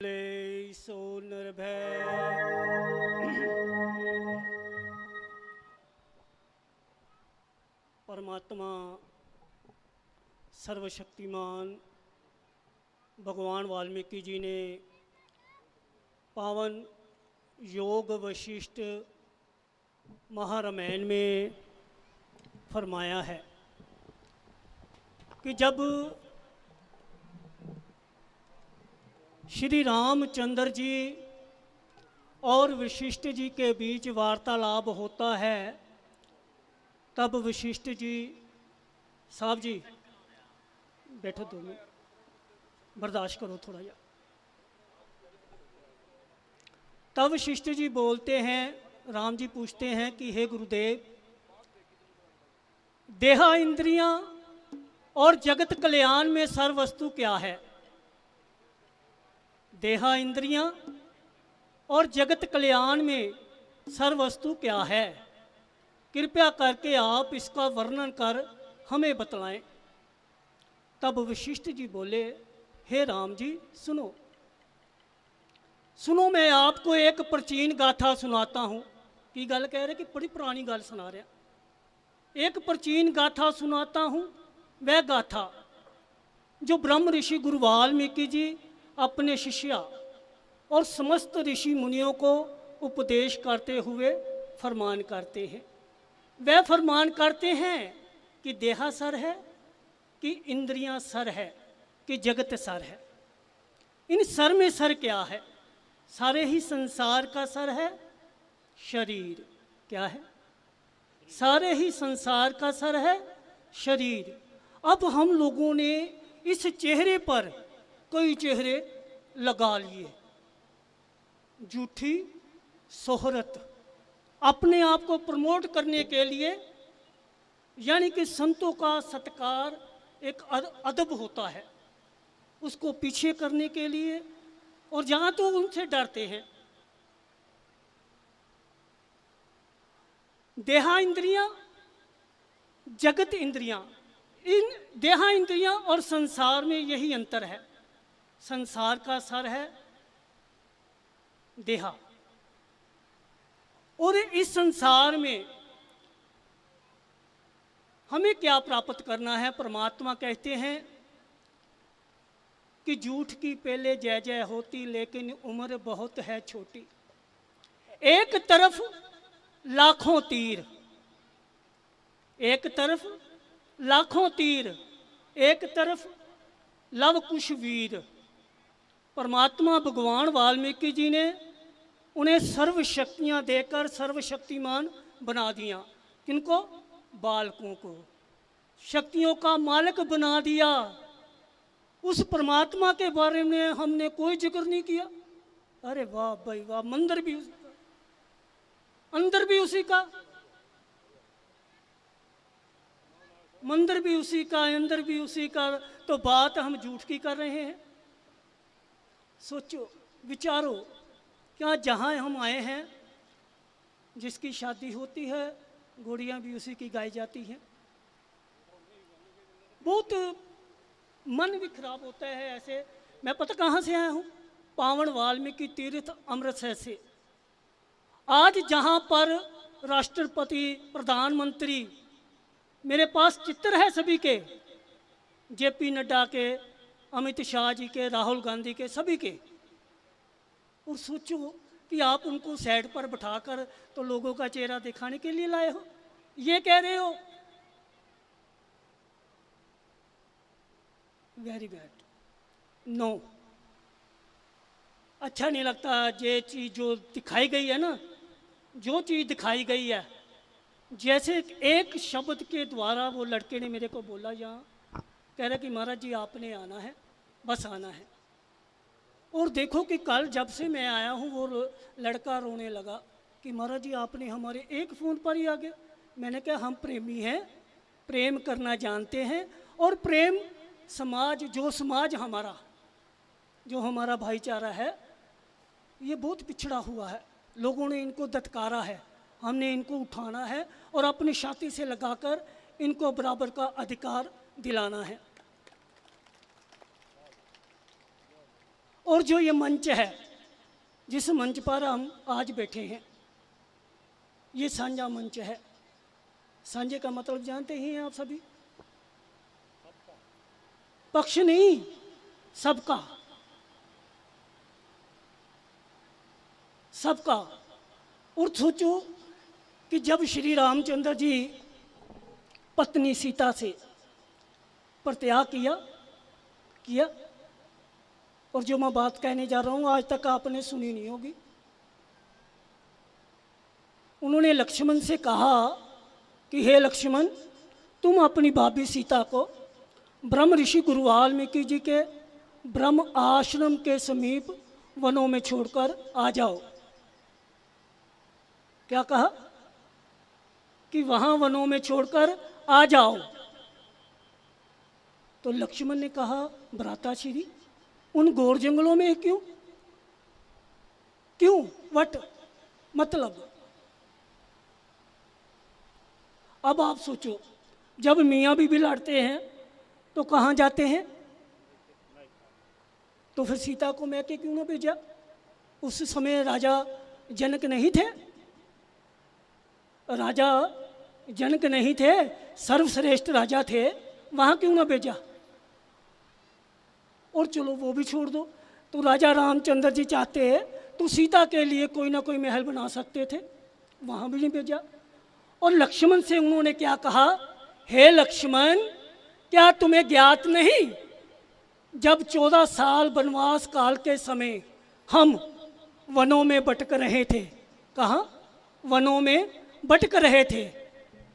ले सो निर्भय। परमात्मा सर्वशक्तिमान भगवान वाल्मीकि जी ने पावन योग वशिष्ठ महारामायण में फरमाया है कि जब श्री रामचंद्र जी और वशिष्ठ जी के बीच वार्तालाप होता है, तब वशिष्ठ जी, साहब जी बैठो, 2 मिनट बर्दाश्त करो थोड़ा या। तब वशिष्ठ जी बोलते हैं, राम जी पूछते हैं कि हे गुरुदेव, देहा इंद्रियां और जगत कल्याण में सर्ववस्तु क्या है? देहा इंद्रियां और जगत कल्याण में सर्ववस्तु क्या है? कृपया करके आप इसका वर्णन कर हमें बतलाएं। तब वशिष्ठ जी बोले, हे राम जी सुनो सुनो, मैं आपको एक प्राचीन गाथा सुनाता हूँ। की गल कह रहे कि बड़ी पुरानी गल सुना रहा। एक प्राचीन गाथा सुनाता हूँ। वह गाथा जो ब्रह्म ऋषि गुरु वाल्मीकि जी अपने शिष्या और समस्त ऋषि मुनियों को उपदेश करते हुए फरमान करते हैं। वह फरमान करते हैं कि देहा सर है, कि इंद्रियां सर है, कि जगत सर है। इन सर में सर क्या है? सारे ही संसार का सर है शरीर। क्या है? सारे ही संसार का सर है शरीर। अब हम लोगों ने इस चेहरे पर कई चेहरे लगा लिए। झूठी शोहरत, अपने आप को प्रमोट करने के लिए, यानी कि संतों का सत्कार एक अदब होता है, उसको पीछे करने के लिए, और जहाँ तो उनसे डरते हैं। देहा इंद्रियां, जगत इंद्रियां, इन देहा इंद्रियां और संसार में यही अंतर है। संसार का सर है देहा, और इस संसार में हमें क्या प्राप्त करना है? परमात्मा कहते हैं कि झूठ की पहले जय जय होती, लेकिन उम्र बहुत है छोटी। एक तरफ लाखों तीर, एक तरफ लाखों तीर, एक तरफ लव कुश वीर। परमात्मा भगवान वाल्मीकि जी ने उन्हें सर्व शक्तियाँ देकर सर्वशक्तिमान बना दिया। किनको? बालकों को शक्तियों का मालिक बना दिया। उस परमात्मा के बारे में हमने कोई जिक्र नहीं किया। अरे वाह भाई वाह, मंदिर भी उसी का, अंदर भी उसी का, मंदिर भी उसी का, अंदर भी उसी का, तो बात हम झूठ की कर रहे हैं। सोचो, विचारो, क्या जहाँ हम आए हैं, जिसकी शादी होती है, घोड़ियाँ भी उसी की गाई जाती हैं। बहुत मन भी खराब होता है ऐसे। मैं पता कहाँ से आया हूँ? पावन वाल्मीकि तीर्थ अमृतसर से। आज जहाँ पर राष्ट्रपति, प्रधानमंत्री, मेरे पास चित्र है सभी के, जेपी नड्डा के, अमित शाह जी के, राहुल गांधी के, सभी के। और सोचो कि आप उनको साइड पर बिठाकर तो लोगों का चेहरा दिखाने के लिए लाए हो। ये कह रहे हो वेरी बैड, नो, अच्छा नहीं लगता। ये चीज़ जो दिखाई गई है ना, जो चीज़ दिखाई गई है, जैसे एक शब्द के द्वारा वो लड़के ने मेरे को बोला, यहाँ कह रहा कि महाराज जी आपने आना है, बस आना है। और देखो कि कल जब से मैं आया हूँ वो लड़का रोने लगा कि महाराज जी आपने हमारे एक फ़ोन पर ही आ गया। मैंने कहा हम प्रेमी हैं, प्रेम करना जानते हैं, और प्रेम समाज, जो समाज हमारा, जो हमारा भाईचारा है, ये बहुत पिछड़ा हुआ है। लोगों ने इनको दत्कारा है, हमने इनको उठाना है और अपनी छाती से लगाकर इनको बराबर का अधिकार दिलाना है। और जो ये मंच है, जिस मंच पर हम आज बैठे हैं, ये साझा मंच है। साझे का मतलब जानते ही हैं आप सभी, पक्ष नहीं, सबका, सबका। और सोचो कि जब श्री रामचंद्र जी पत्नी सीता से परित्याग किया, और जो मैं बात कहने जा रहा हूँ आज तक आपने सुनी नहीं होगी। उन्होंने लक्ष्मण से कहा कि हे लक्ष्मण, तुम अपनी भाभी सीता को ब्रह्म ऋषि गुरु वाल्मीकि जी के ब्रह्म आश्रम के समीप वनों में छोड़कर आ जाओ। क्या कहा? कि वहां वनों में छोड़कर आ जाओ। तो लक्ष्मण ने कहा, भ्राताश्री, उन घोर जंगलों में क्यों? क्यों? वट मतलब। अब आप सोचो, जब मियाँ बीवी लड़ते हैं तो कहाँ जाते हैं? तो फिर सीता को मैके क्यों ना भेजा? उस समय राजा जनक नहीं थे, राजा जनक नहीं थे, सर्वश्रेष्ठ राजा थे, वहाँ क्यों ना भेजा? और चलो वो भी छोड़ दो, तो राजा रामचंद्र जी चाहते तो सीता के लिए कोई ना कोई महल बना सकते थे, वहाँ भी नहीं भेजा। और लक्ष्मण से उन्होंने क्या कहा? हे लक्ष्मण, क्या तुम्हें ज्ञात नहीं, जब 14 साल वनवास काल के समय हम वनों में भटक रहे थे, कहाँ? वनों में भटक रहे थे,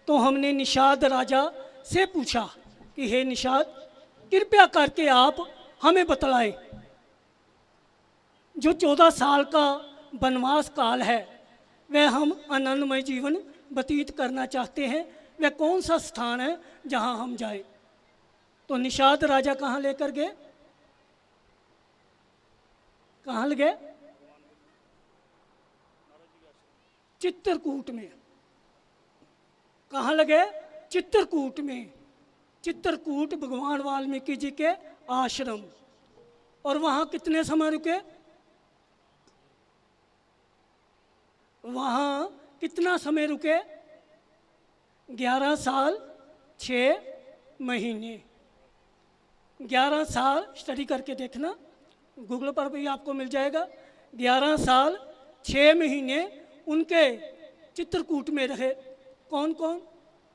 तो हमने निषाद राजा से पूछा कि हे निषाद, कृपया करके आप हमें बतलाएं, जो 14 साल का वनवास काल है, वह हम आनंदमय जीवन व्यतीत करना चाहते हैं, वह कौन सा स्थान है जहां हम जाएं? तो निषाद राजा कहाँ लेकर गए? कहाँ ले गए? चित्रकूट में। कहाँ लगे? चित्रकूट में। चित्रकूट भगवान वाल्मीकि जी के आश्रम। और वहाँ कितने समय रुके? वहाँ कितना समय रुके? 11 साल 6 महीने। 11 साल, स्टडी करके देखना, गूगल पर भी आपको मिल जाएगा। 11 साल 6 महीने उनके चित्रकूट में रहे। कौन कौन?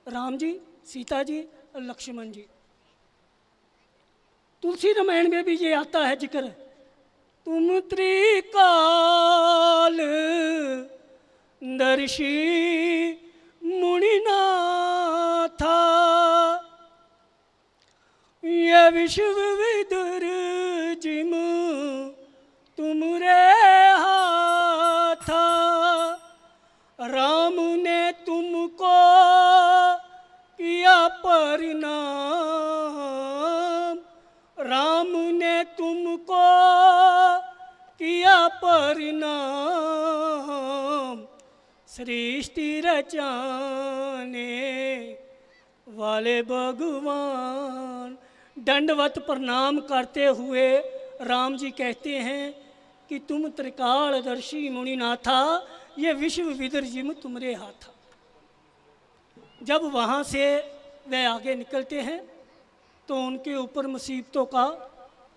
राम जी, सीता जी और लक्ष्मण जी। तुलसी रामायण में भी ये आता है जिक्र, तुम त्रिकाल दर्शी मुनिनाथा, ये विश्व विदुर जिम तुमरे हाथा, राम ने तुमको किया परिणाम, राम ने तुमको किया परिणाम, सृष्टि रचाने वाले भगवान। दंडवत प्रणाम करते हुए राम जी कहते हैं कि तुम त्रिकालदर्शी मुनिनाथा, ये विश्व विदुर जिम तुम्हारे हाथा। जब वहाँ से वे आगे निकलते हैं तो उनके ऊपर मुसीबतों का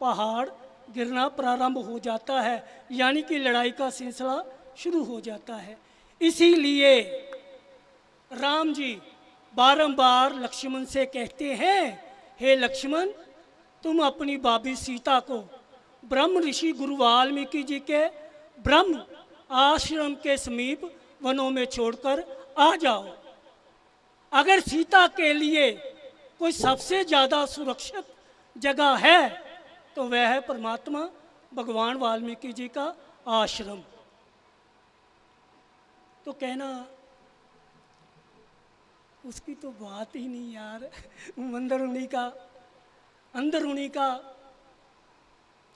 पहाड़ गिरना प्रारंभ हो जाता है, यानी कि लड़ाई का सिलसिला शुरू हो जाता है। इसीलिए राम जी बारंबार लक्ष्मण से कहते हैं, हे लक्ष्मण, तुम अपनी भाभी सीता को ब्रह्म ऋषि गुरु वाल्मीकि जी के ब्रह्म आश्रम के समीप वनों में छोड़कर आ जाओ। अगर सीता के लिए कोई सबसे ज़्यादा सुरक्षित जगह है तो वह है परमात्मा भगवान वाल्मीकि जी का आश्रम। तो कहना उसकी तो बात ही नहीं यार, अंदरूनी का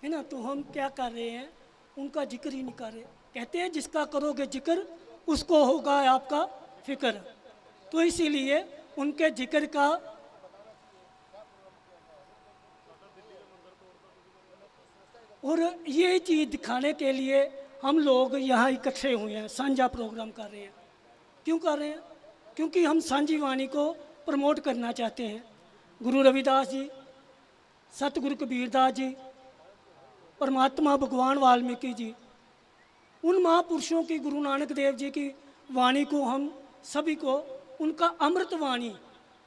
है ना, तो हम क्या कर रहे हैं, उनका जिक्र ही नहीं कर रहे। कहते हैं जिसका करोगे जिक्र उसको होगा आपका फिक्र। तो इसीलिए उनके जिक्र का और ये चीज़ दिखाने के लिए हम लोग यहाँ इकट्ठे हुए हैं, साझा प्रोग्राम कर रहे हैं। क्यों कर रहे हैं? क्योंकि हम सांझी वाणी को प्रमोट करना चाहते हैं। गुरु रविदास जी, सतगुरु कबीरदास जी, परमात्मा भगवान वाल्मीकि जी, उन महापुरुषों की, गुरु नानक देव जी की वाणी को हम सभी को, उनका अमृत वाणी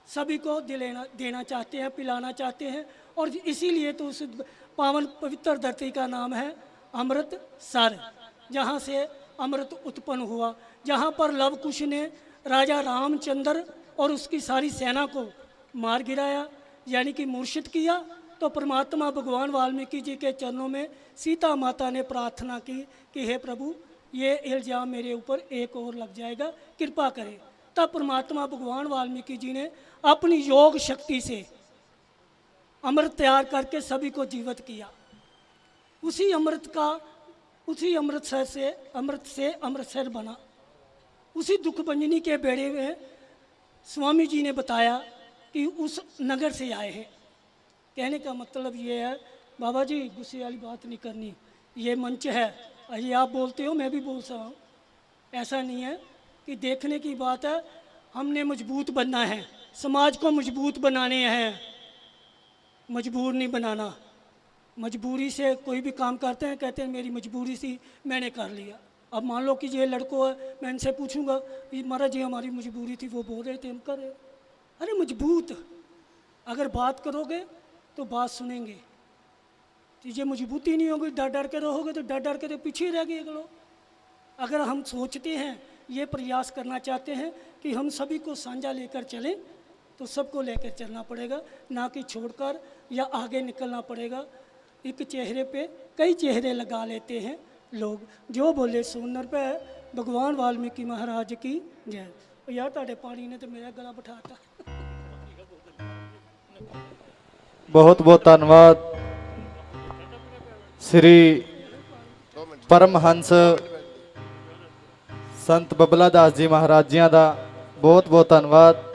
सभी को देना चाहते हैं, पिलाना चाहते हैं। और इसीलिए तो उस पावन पवित्र धरती का नाम है अमृतसर, जहाँ से अमृत उत्पन्न हुआ, जहाँ पर लव कुश ने राजा रामचंद्र और उसकी सारी सेना को मार गिराया, यानी कि मूर्छित किया। तो परमात्मा भगवान वाल्मीकि जी के चरणों में सीता माता ने प्रार्थना की कि हे प्रभु, ये इल्जाम मेरे ऊपर एक और लग जाएगा, कृपा करें। तब परमात्मा भगवान वाल्मीकि जी ने अपनी योग शक्ति से अमृत तैयार करके सभी को जीवित किया। उसी अमृतसर से अमृतसर बना। उसी दुख भंजनी के बेड़े में स्वामी जी ने बताया कि उस नगर से आए हैं। कहने का मतलब ये है, बाबा जी गुस्से वाली बात नहीं करनी, ये मंच है, ये आप बोलते हो, मैं भी बोल सकता हूँ। ऐसा नहीं है कि देखने की बात है। हमने मजबूत बनना है, समाज को मजबूत बनाने हैं, मजबूर नहीं बनाना। मजबूरी से कोई भी काम करते हैं, कहते हैं मेरी मजबूरी थी, मैंने कर लिया। अब मान लो कि ये लड़कों है, मैं इनसे पूछूंगा कि महाराज जी हमारी मजबूरी थी, वो बोल रहे थे हम कर रहे। अरे मजबूत अगर बात करोगे तो बात सुनेंगे। तो ये मजबूती नहीं होगी, डर डर के रहोगे तो डर डर के तो पीछे रह गए लोग। अगर हम सोचते हैं, ये प्रयास करना चाहते हैं कि हम सभी को साझा लेकर चलें, तो सबको लेकर चलना पड़ेगा, ना कि छोड़कर या आगे निकलना पड़ेगा। एक चेहरे पे कई चेहरे लगा लेते हैं लोग। जो बोले सुनर पे भगवान वाल्मीकि महाराज की जय। यार ताड़े पानी ने तो मेरा गला बिठाता। बहुत बहुत धन्यवाद श्री परमहंस संत बबला दास जी महाराज जी का बहुत बहुत धन्यवाद।